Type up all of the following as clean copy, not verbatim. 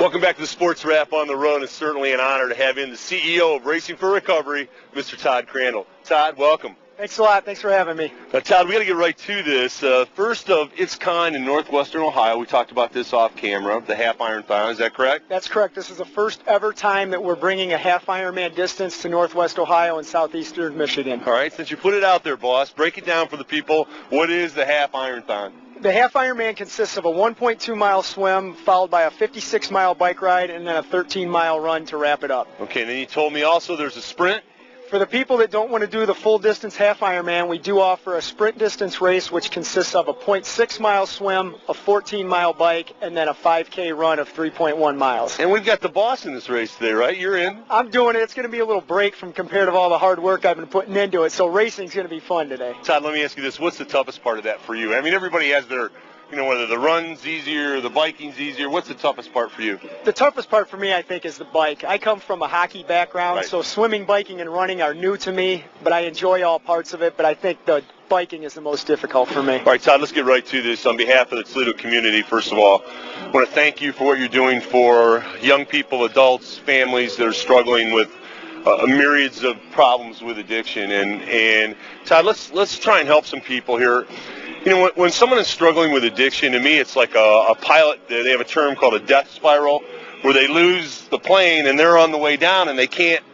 Welcome back to the Sports Wrap on the Road. It's certainly an honor to have in the CEO of Racing for Recovery, Mr. Todd Crandall. Todd, welcome. Thanks a lot. Thanks for having me. Now, Todd, we got to get right to this. First of its kind in northwestern Ohio. We talked about this off camera, the half Ironthon. Is that correct? That's correct. This is the first ever time that we're bringing a half Ironman distance to northwest Ohio and southeastern Michigan. All right. Since you put it out there, boss, break it down for the people. What is the half Ironthon? The half Ironman consists of a 1.2-mile swim followed by a 56-mile bike ride and then a 13-mile run to wrap it up. Okay. And then you told me also there's a sprint. For the people that don't want to do the full distance half Ironman, we do offer a sprint distance race, which consists of a 0.6-mile swim, a 14-mile bike, and then a 5K run of 3.1 miles. And we've got the boss in this race today, right? You're in. I'm doing it. It's going to be a little break from compared to all the hard work I've been putting into it, so racing's going to be fun today. Todd, let me ask you this. What's the toughest part of that for you? I mean, everybody has their, whether the run's easier, the biking's easier. What's the toughest part for you? The toughest part for me, I think, is the bike. I come from a hockey background, right. So swimming, biking, and running are new to me, but I enjoy all parts of it, but I think the biking is the most difficult for me. All right, Todd, let's get right to this. On behalf of the Toledo community, first of all, I want to thank you for what you're doing for young people, adults, families that are struggling with myriads of problems with addiction. And Todd, let's try and help some people here. When someone is struggling with addiction, to me it's like a pilot. They have a term called a death spiral, where they lose the plane and they're on the way down and they can't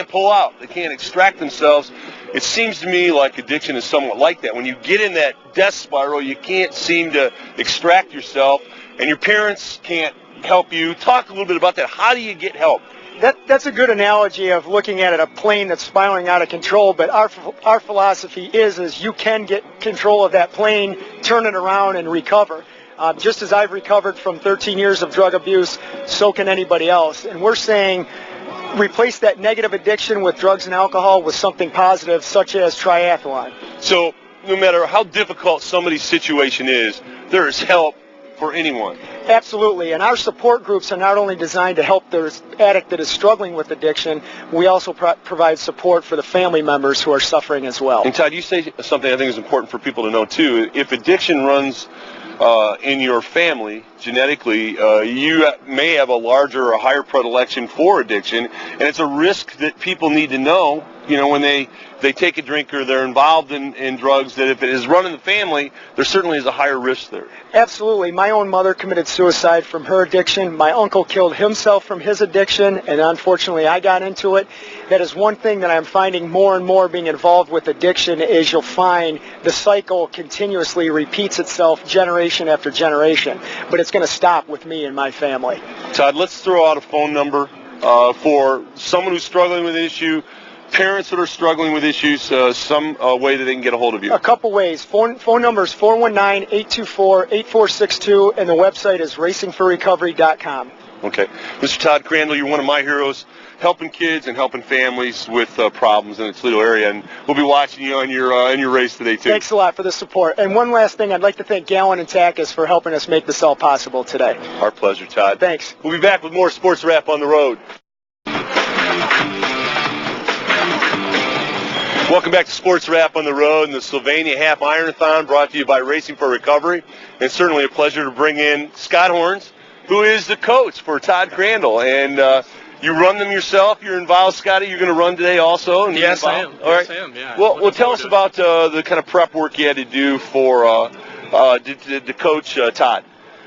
pull out. They can't extract themselves. It seems to me like addiction is somewhat like that. When you get in that death spiral, you can't seem to extract yourself, and your parents can't help you. Talk a little bit about that. How do you get help? That's a good analogy of looking at it, a plane that's spiraling out of control, but our philosophy is you can get control of that plane, turn it around, and recover. Just as I've recovered from 13 years of drug abuse, so can anybody else. And we're saying replace that negative addiction with drugs and alcohol with something positive, such as triathlon. So no matter how difficult somebody's situation is, there is help for anyone. Absolutely, and our support groups are not only designed to help the addict that is struggling with addiction, we also provide support for the family members who are suffering as well. And Todd, you say something I think is important for people to know too. If addiction runs in your family genetically, you may have a larger or higher predilection for addiction, and it's a risk that people need to know, when they take a drink or they're involved in drugs, that if it is run in the family, there certainly is a higher risk there. Absolutely. My own mother committed suicide from her addiction. My uncle killed himself from his addiction, and unfortunately I got into it. That is one thing that I'm finding more and more being involved with addiction is you'll find the cycle continuously repeats itself generation after generation. But it's going to stop with me and my family. Todd, let's throw out a phone number for someone who's struggling with an issue, parents that are struggling with issues, some way that they can get a hold of you. A couple ways. Phone number is 419-824-8462, and the website is racingforrecovery.com. Okay. Mr. Todd Crandall, you're one of my heroes, helping kids and helping families with problems in the Toledo area, and we'll be watching you on your race today, too. Thanks a lot for the support. And one last thing, I'd like to thank Gallon and Tackus for helping us make this all possible today. Our pleasure, Todd. Thanks. We'll be back with more Sports Wrap on the Road. Welcome back to Sports Wrap on the Road and the Sylvania Half Ironthon, brought to you by Racing for Recovery. And it's certainly a pleasure to bring in Scott Horns, who is the coach for Todd Crandall. And you run them yourself. You're involved, Scotty. You're going to run today also? And yes, I am. All right. Yes, I am, yeah. Well, tell us about the kind of prep work you had to do for to coach Todd.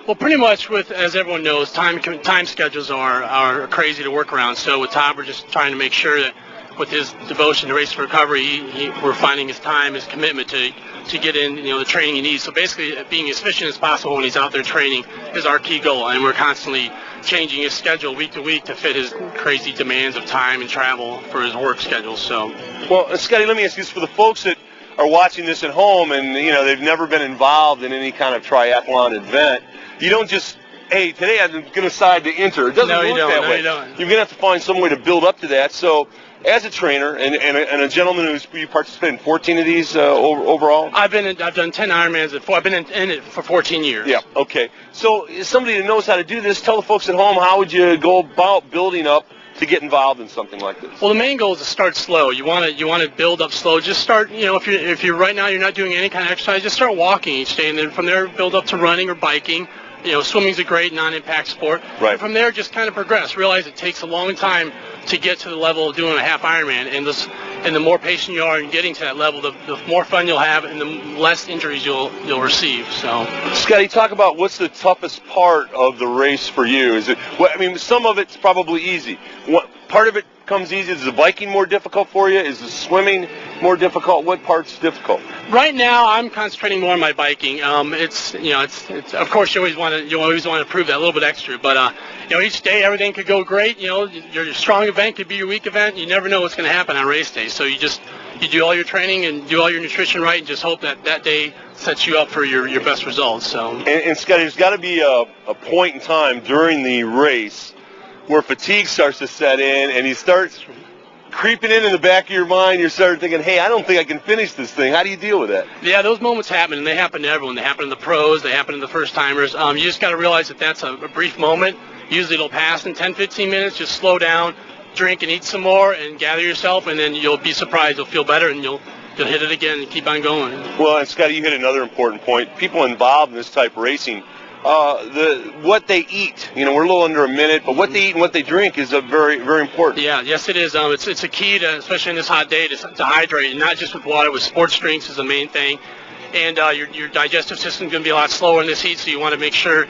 Well, pretty much as everyone knows, time schedules are crazy to work around. So with Todd, we're just trying to make sure that with his devotion to Race for Recovery, we're finding his time, his commitment to get in, the training he needs. So basically, being as efficient as possible when he's out there training is our key goal, and we're constantly changing his schedule week to week to fit his crazy demands of time and travel for his work schedule. So, well, Scotty, let me ask you this: for the folks that are watching this at home and they've never been involved in any kind of triathlon event, you don't just, hey, today I'm going to decide to enter. It doesn't work that way. You don't. You're going to have to find some way to build up to that. So, as a trainer and a gentleman who's participated in 14 of these overall? I've done 10 Ironmans. I've been in it for 14 years. Yeah. Okay. So, as somebody that knows how to do this, tell the folks at home, how would you go about building up to get involved in something like this? Well, the main goal is to start slow. You want to build up slow. Just start. If you're right now you're not doing any kind of exercise, just start walking each day, and then from there build up to running or biking. swimming's a great non-impact sport. Right. And from there, just kind of progress. Realize it takes a long time to get to the level of doing a half Ironman, and the more patient you are in getting to that level, the more fun you'll have, and the less injuries you'll receive. So, Scotty, talk about what's the toughest part of the race for you. Is it? Well, I mean, some of it's probably easy. What part of it comes easy? Is the biking more difficult for you? Is the swimming more difficult? What part's difficult? Right now, I'm concentrating more on my biking. It's of course you always want to prove that a little bit extra, but each day everything could go great. Your strong event could be your weak event. You never know what's going to happen on race day, so you do all your training and do all your nutrition right, and just hope that day sets you up for your best results. So. And Scotty, there's got to be a point in time during the race where fatigue starts to set in, and you start creeping in the back of your mind. You start thinking, hey, I don't think I can finish this thing. How do you deal with that? Yeah, those moments happen, and they happen to everyone. They happen to the pros. They happen to the first-timers. You just got to realize that that's a brief moment. Usually it'll pass in 10, 15 minutes. Just slow down, drink and eat some more, and gather yourself, and then you'll be surprised. You'll feel better, and you'll hit it again and keep on going. Well, and Scotty, you hit another important point. People involved in this type of racing, what they eat. We're a little under a minute, but what they eat and what they drink is a very, very important. Yeah, yes, it is. It's a key to, especially in this hot day, to hydrate, and not just with water. With sports drinks is the main thing, and your digestive system is going to be a lot slower in this heat, so you want to make sure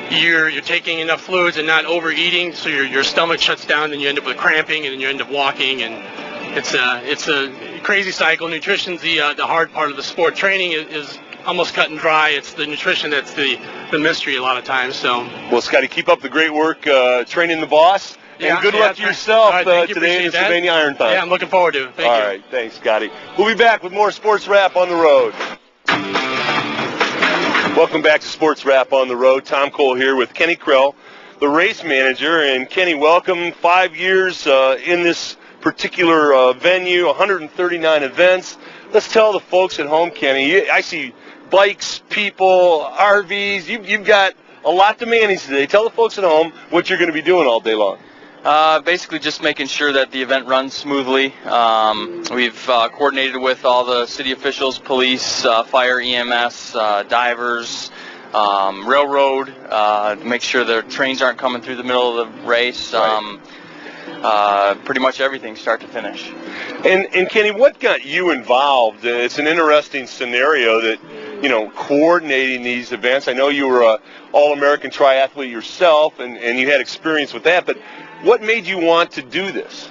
you're taking enough fluids and not overeating, so your stomach shuts down, then you end up with cramping, and then you end up walking, and it's a crazy cycle. Nutrition's the hard part of the sport. Training is almost cut and dry. It's the nutrition that's the mystery a lot of times. So. Well, Scotty, keep up the great work training the boss, and good luck to yourself today in the Sylvania Iron Time. Yeah, I'm looking forward to it. Thank you. All right, thanks, Scotty. We'll be back with more Sports Wrap on the Road. Welcome back to Sports Wrap on the Road. Tom Cole here with Kenny Krell, the race manager. And Kenny, welcome. 5 years in this particular venue, 139 events. Let's tell the folks at home, Kenny, I see bikes, people, RVs. You've got a lot to manage today. Tell the folks at home what you're going to be doing all day long. Basically just making sure that the event runs smoothly. We've coordinated with all the city officials, police, fire, EMS, divers, railroad, to make sure the trains aren't coming through the middle of the race. Right. Pretty much everything start to finish. And Kenny, what got you involved? It's an interesting scenario that, coordinating these events. I know you were an All-American triathlete yourself, and you had experience with that, but what made you want to do this?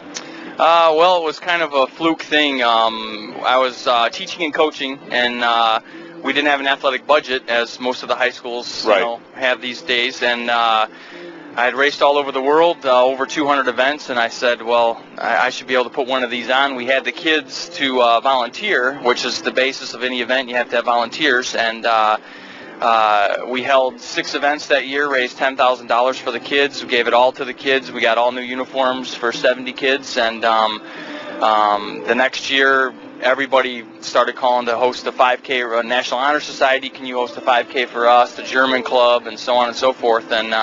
Well, it was kind of a fluke thing. I was teaching and coaching, and we didn't have an athletic budget, as most of the high schools have these days, and I had raced all over the world, over 200 events, and I said, well, I should be able to put one of these on. We had the kids to volunteer, which is the basis of any event. You have to have volunteers, and we held 6 events that year, raised $10,000 for the kids. We gave it all to the kids. We got all new uniforms for 70 kids, and the next year, everybody started calling to host a 5K. National Honor Society, can you host a 5K for us? The German Club, and so on and so forth, and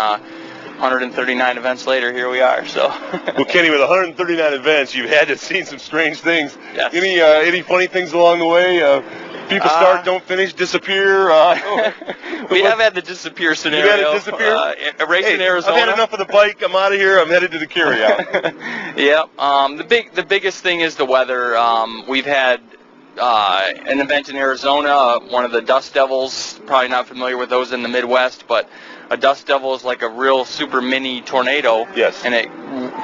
139 events later, here we are. So. Well, Kenny, with 139 events, you've had to have seen some strange things. Yes. Any funny things along the way? People start, don't finish, disappear. We have had the disappear scenario. You had it disappear? A race in Arizona. I've had enough of the bike. I'm out of here. I'm headed to the carryout. Yeah. The biggest thing is the weather. We've had an event in Arizona, one of the Dust Devils. Probably not familiar with those in the Midwest, but a dust devil is like a real super mini tornado. Yes. And it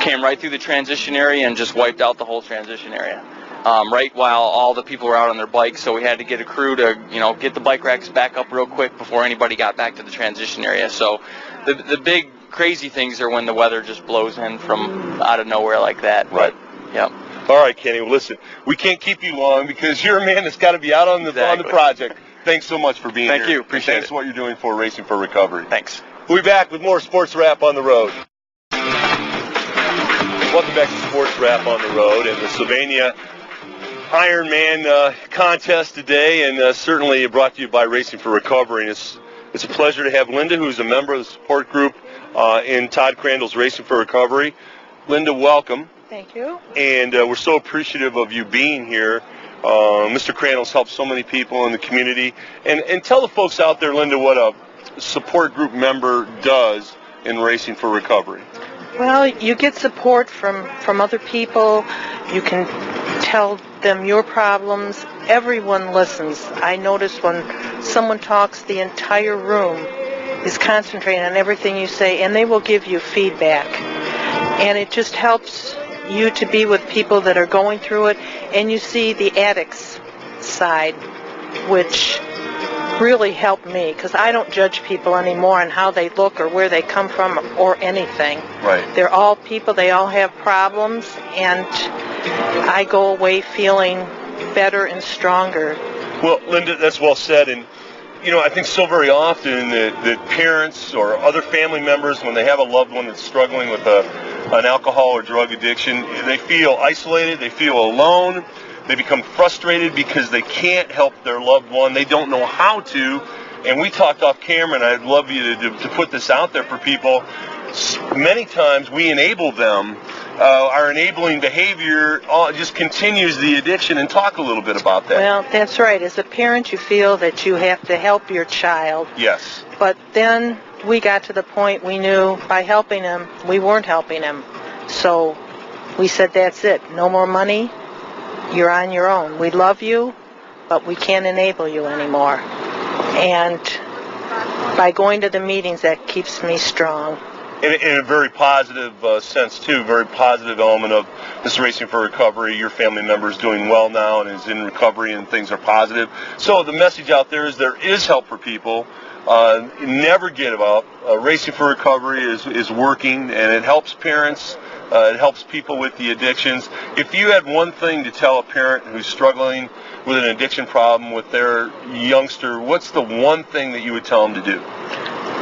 came right through the transition area and just wiped out the whole transition area. Right while all the people were out on their bikes, so we had to get a crew to, get the bike racks back up real quick before anybody got back to the transition area. So the big crazy things are when the weather just blows in from out of nowhere like that. Right. But, yep. All right, Kenny. Well, listen, we can't keep you long because you're a man that's got to be out on the project. Thanks so much for being here. Thank you. Appreciate it. Thanks for what you're doing for Racing for Recovery. Thanks. We'll be back with more Sports Wrap on the Road. Welcome back to Sports Wrap on the Road and the Sylvania Ironman contest today, and certainly brought to you by Racing for Recovery. And it's a pleasure to have Linda, who's a member of the support group in Todd Crandall's Racing for Recovery. Linda, welcome. Thank you. And we're so appreciative of you being here. Mr. Crandall's helped so many people in the community. And tell the folks out there, Linda, what a support group member does in Racing for Recovery? Well, you get support from other people. You can tell them your problems. Everyone listens. I notice when someone talks, the entire room is concentrating on everything you say, and they will give you feedback. And it just helps you to be with people that are going through it, and you see the addicts' side, which really helped me, because I don't judge people anymore on how they look or where they come from or anything. Right. They're all people. They all have problems, and I go away feeling better and stronger. Well, Linda, that's well said. And, you know, I think so very often that parents or other family members, when they have a loved one that's struggling with an alcohol or drug addiction, they feel isolated, they feel alone, they become frustrated because they can't help their loved one, they don't know how to. And we talked off camera, and I'd love you to put this out there for people. Many times we enable them. Our enabling behavior just continues the addiction, and talk a little bit about that. Well, that's right. As a parent, you feel that you have to help your child. Yes. But then we got to the point we knew by helping him, we weren't helping him. So we said, that's it. No more money. You're on your own. We love you, but we can't enable you anymore. And by going to the meetings, that keeps me strong. In a very positive sense, too, very positive element of this Racing for Recovery. Your family member is doing well now and is in recovery, and things are positive. So the message out there is help for people. Never give up. Racing for Recovery is working, and it helps parents. It helps people with the addictions. If you had one thing to tell a parent who's struggling with an addiction problem with their youngster, what's the one thing that you would tell them to do?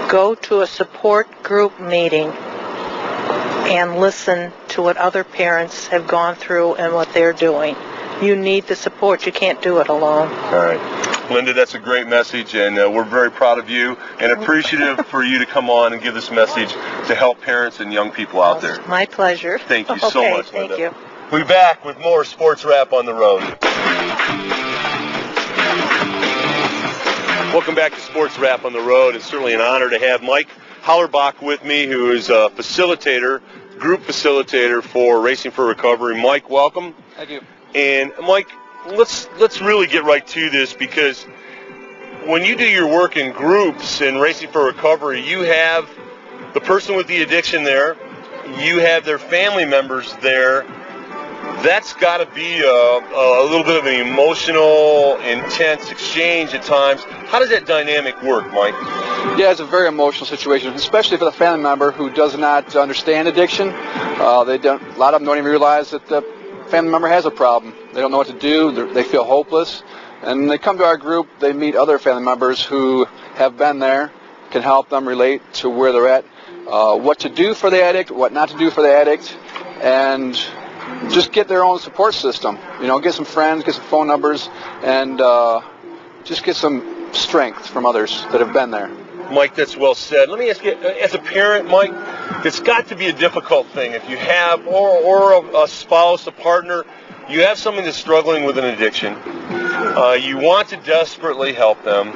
Go to a support group meeting and listen to what other parents have gone through and what they're doing. You need the support. You can't do it alone. All right. Linda, that's a great message, and we're very proud of you and appreciative for you to come on and give this message to help parents and young people out there. My pleasure. Thank you so much, Linda. Thank you. We'll be back with more Sports Wrap on the Road. Welcome back to Sports Wrap on the Road. It's certainly an honor to have Mike Hollerbach with me, who is a facilitator, group facilitator for Racing for Recovery. Mike, welcome. Thank you. And Mike, let's really get right to this, because when you do your work in groups in Racing for Recovery, you have the person with the addiction there, you have their family members there. That's got to be a little bit of an emotional, intense exchange at times. How does that dynamic work, Mike? Yeah, it's a very emotional situation, especially for the family member who does not understand addiction. A lot of them don't even realize that the family member has a problem. They don't know what to do. They feel hopeless. And they come to our group. They meet other family members who have been there, can help them relate to where they're at, what to do for the addict, what not to do for the addict, and just get their own support system. You know, get some friends, get some phone numbers, and just get some strength from others that have been there. Mike, that's well said. Let me ask you, as a parent, Mike, it's got to be a difficult thing if you have, or a spouse, a partner, you have someone that's struggling with an addiction. You want to desperately help them.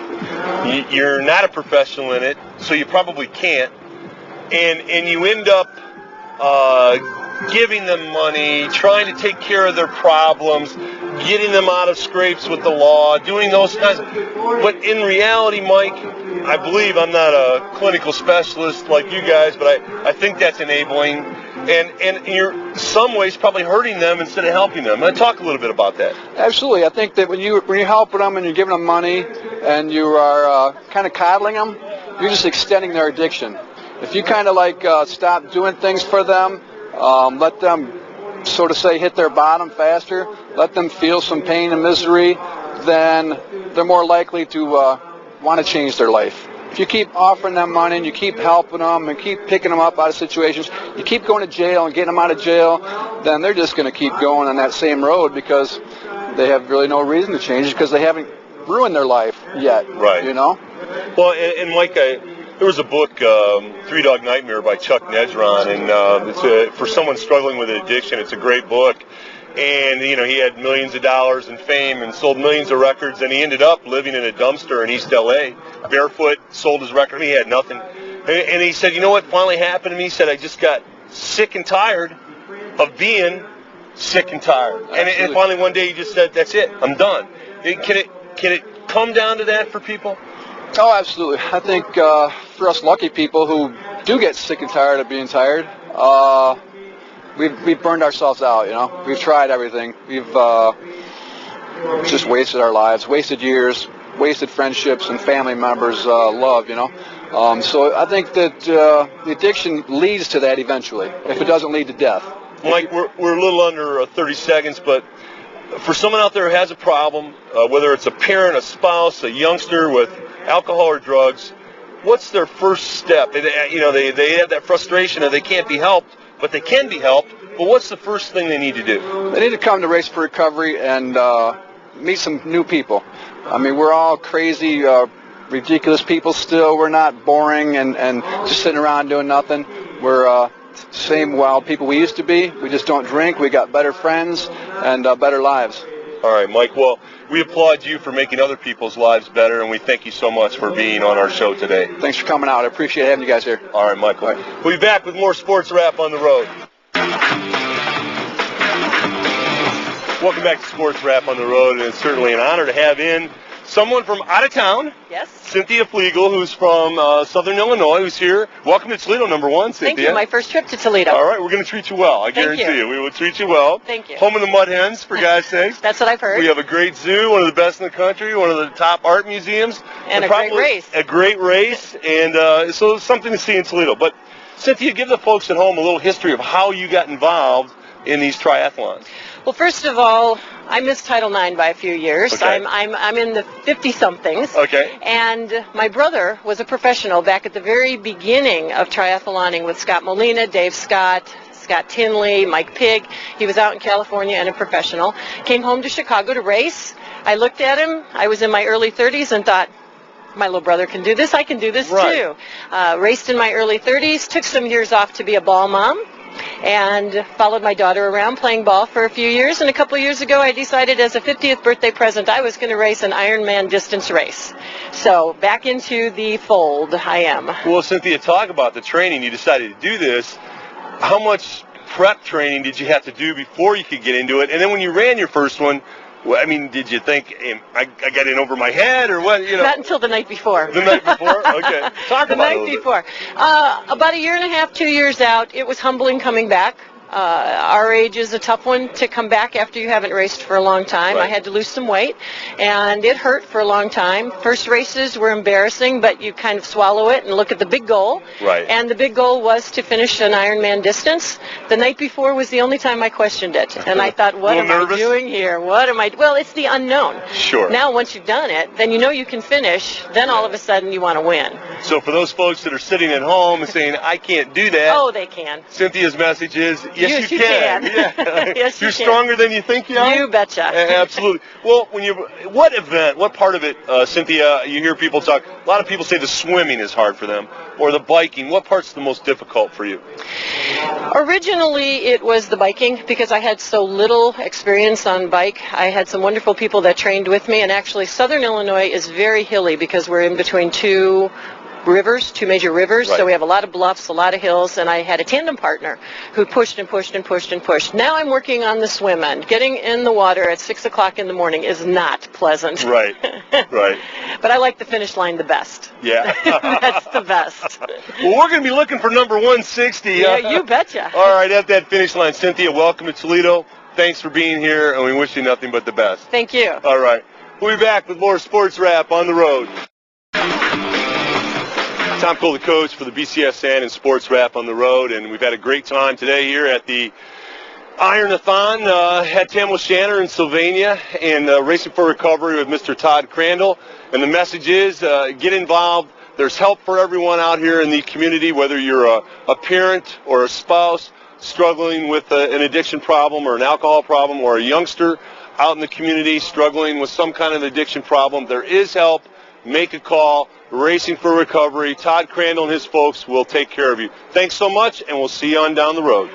You're not a professional in it, so you probably can't. And you end up giving them money, trying to take care of their problems, getting them out of scrapes with the law, doing those kinds of... But in reality, Mike, I believe, I'm not a clinical specialist like you guys, but I think that's enabling, and you're in some ways probably hurting them instead of helping them. And talk a little bit about that. Absolutely. I think that when you're helping them and you're giving them money and you are kind of coddling them, you're just extending their addiction. If you kind of like stop doing things for them, let them, so to say, hit their bottom faster, let them feel some pain and misery, then they're more likely to want to change their life. If you keep offering them money and you keep helping them and keep picking them up out of situations, you keep going to jail and getting them out of jail, then they're just going to keep going on that same road because they have really no reason to change it because they haven't ruined their life yet. Right. You know? Well, and Mike, there was a book, Three Dog Nightmare by Chuck Nedron, and for someone struggling with an addiction, it's a great book. and he had millions of dollars in fame and sold millions of records, and he ended up living in a dumpster in East LA, barefoot, sold his record. He had nothing, and he said, what finally happened to me? He said, I just got sick and tired of being sick and tired, and finally one day he just said, that's it, I'm done. Can it come down to that for people? Oh, absolutely. I think for us lucky people who do get sick and tired of being tired, we've burned ourselves out. We've tried everything. We've just wasted our lives, wasted years, wasted friendships and family members' love. So I think that the addiction leads to that eventually, if it doesn't lead to death. Mike, we're a little under 30 seconds, but for someone out there who has a problem, whether it's a parent, a spouse, a youngster with alcohol or drugs, what's their first step? They have that frustration that they can't be helped, but they can be helped. But what's the first thing they need to do? They need to come to Race for Recovery and meet some new people. I mean, we're all crazy, ridiculous people still. We're not boring and just sitting around doing nothing. We're same wild people we used to be. We just don't drink. We got better friends and better lives. All right, Mike. Well, we applaud you for making other people's lives better, and we thank you so much for being on our show today. Thanks for coming out. I appreciate having you guys here. All right, Michael. All right. We'll be back with more Sports Wrap on the road. Welcome back to Sports Wrap on the road, and it's certainly an honor to have in someone from out of town. Yes. Cynthia Flegel, who's from Southern Illinois, who's here. Welcome to Toledo, number one, Cynthia. Thank you. My first trip to Toledo. All right, we're going to treat you well. I guarantee you. We will treat you well. Thank you. Home of the Mud Hens, for God's sakes. That's what I've heard. We have a great zoo, one of the best in the country, one of the top art museums. And a great race. A great race, and so something to see in Toledo. But, Cynthia, give the folks at home a little history of how you got involved in these triathlons. Well, first of all, I missed Title IX by a few years. Okay. I'm in the 50-somethings. Okay. And my brother was a professional back at the very beginning of triathloning with Scott Molina, Dave Scott, Scott Tinley, Mike Pigg. He was out in California and a professional. Came home to Chicago to race. I looked at him. I was in my early 30s and thought, my little brother can do this. I can do this too. Raced in my early 30s. Took some years off to be a ball mom. And followed my daughter around playing ball for a few years. And a couple of years ago, I decided as a 50th birthday present, I was going to race an Ironman distance race. So back into the fold I am. Well, Cynthia, talk about the training. You decided to do this. How much prep training did you have to do before you could get into it? And then when you ran your first one, I mean, did you think I got in over my head or what? Not until the night before. The night before? Okay. Talk about it. The night before. About a year and a half, 2 years out, it was humbling coming back. Our age is a tough one to come back after you haven't raced for a long time. Right. I had to lose some weight, and it hurt for a long time. First races were embarrassing, but you kind of swallow it and look at the big goal. Right. And the big goal was to finish an Ironman distance. The night before was the only time I questioned it, and I thought, what am I doing here? Well, it's the unknown. Sure. Now, once you've done it, then you know you can finish. Then all of a sudden you want to win. So for those folks that are sitting at home and saying, I can't do that. Oh, they can. Cynthia's message is, yes, you can. Yeah. Yes, You're you can. stronger than you think you are? You betcha. Absolutely. Well, what part of it, Cynthia, you hear people talk, a lot of people say the swimming is hard for them, or the biking. What part's the most difficult for you? Originally, it was the biking because I had so little experience on bike. I had some wonderful people that trained with me, and actually Southern Illinois is very hilly because we're in between two major rivers, right. So we have a lot of bluffs, a lot of hills, and I had a tandem partner who pushed and pushed and pushed and pushed. Now I'm working on the swim end. Getting in the water at 6 o'clock in the morning is not pleasant. Right, right. But I like the finish line the best. Yeah. That's the best. Well, we're going to be looking for number 160. Yeah, you betcha. All right, at that finish line. Cynthia, welcome to Toledo. Thanks for being here, and we wish you nothing but the best. Thank you. All right. We'll be back with more Sports Wrap on the road. Tom Cole, the coach for the BCSN and Sports Wrap on the road, and we've had a great time today here at the Iron-a-thon at Tamla Shanner in Sylvania, and Racing for Recovery with Mr. Todd Crandall. And the message is get involved. There's help for everyone out here in the community, whether you're a parent or a spouse struggling with an addiction problem or an alcohol problem, or a youngster out in the community struggling with some kind of addiction problem. There is help. Make a call. Racing for Recovery. Todd Crandall and his folks will take care of you. Thanks so much, and we'll see you on down the road.